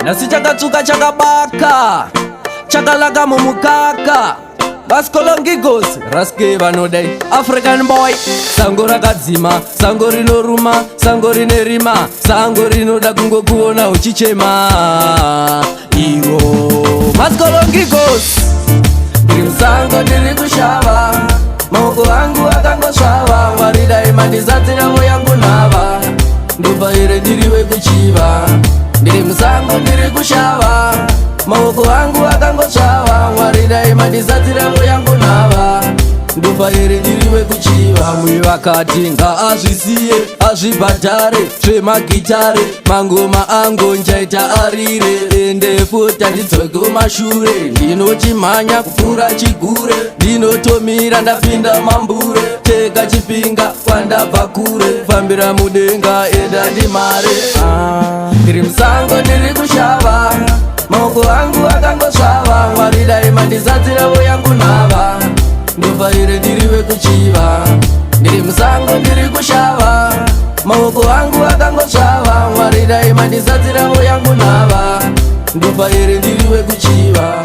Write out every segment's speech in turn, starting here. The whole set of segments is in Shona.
Nasi chakatsuka chakabaka chakalaka mumukaka Baskolongigos raske vanodai African boy sango rakadzima sango rinoruma sango rinerima sango rinoda kungokuona uchichema iwo Baskolongigos ndiri musango ndiri kushava maoko angu akangosvava Mwari mandizadzirawo yangu nhava ndobva ire ndiriwe kuchiva ndiri musango ndiri kushava maoko angu akangosvava Mwari mandizadzirawo yangu nhava ndobva ire ndiriwe kuchiva Vamwe vakati ngaazvisiye azvibhadhare zvemagitare mangoma angu njaita arire ende futa ndidzoke kumashure ndinochimhanya kupfuura chigure ndinotomira ndapinda mambure tega chipinga kwandabva kure fambira mudenga enda ndimare ndiri musango ndiri kushava maoko angu akangosvava Mwari mandizadzirawo yangu nhava ndobva ire ndiriwe kuchiva ndiri musango ndiri kushava maoko angu akangosvava Mwari mandizadzirawo yangu nhava ndobva ire ndiriwe kuchiva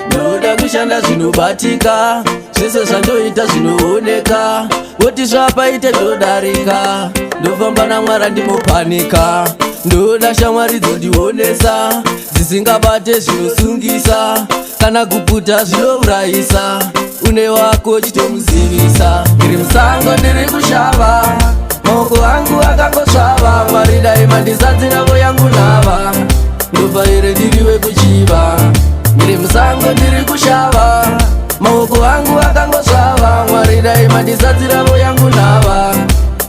ndoda kushanda zvinobatika zvese zvandoita zvinooneka voti zvapaite ndodarika ndofamba naMwari ndimopanika ndoda shamwari dzondionesa dzisingabate zvinosungisa kana kuputa zvinourayisa une wako chitomuzivisa ndiri musango ndiri kushava maoko angu akangosvava Mwari mandizadzirawo yangu nhava ndobva ire ndiriwe kuchiva ndiri musango ndiri kushava maoko angu akangosvava Mwari mandizadzirawo yangu nhava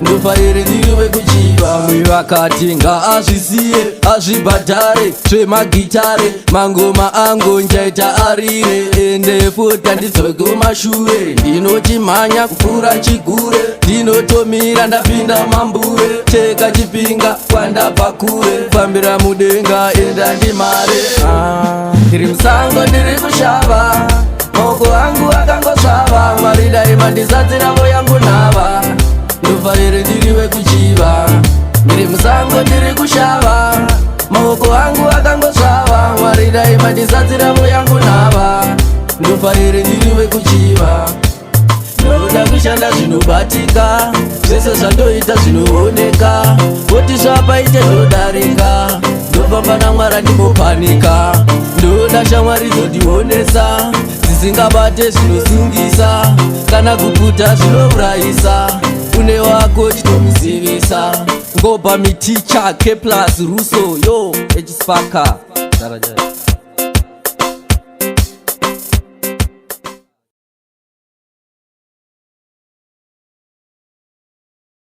ndobva ire ndiriwe kuchiva Vamwe vakati ngaazvisiye azvibhadhare zvemagitare mangoma angu njaita arire ende futa ndidzoke kumashure ndinochimhanya kupfuura chigure ndinotomira ndapinda mambure tega chipinga kwandabva kure fambira mudenga enda ndimare ndiri musango ndiri kushava maoko angu akangosvava Mwari mandizadzirawo yangu nhava ndobva ire ndiriwe kuchiva ndiri musango ndiri kushava maoko angu akangosvava Mwari mandizadzirawo yangu nhava ndobva ire ndiriwe kuchiva ndoda kushanda zvinobatika zvese zvandoita zvinooneka voti zvapaite ndodarika ndofamba naMwari ndimopanika ndoda shamwari dzondionesa dzisingabate zvinosungisa kana kuputa zvinourayisa une wako chitomuzivisa ngoba miticha K+ Russo yo echipaka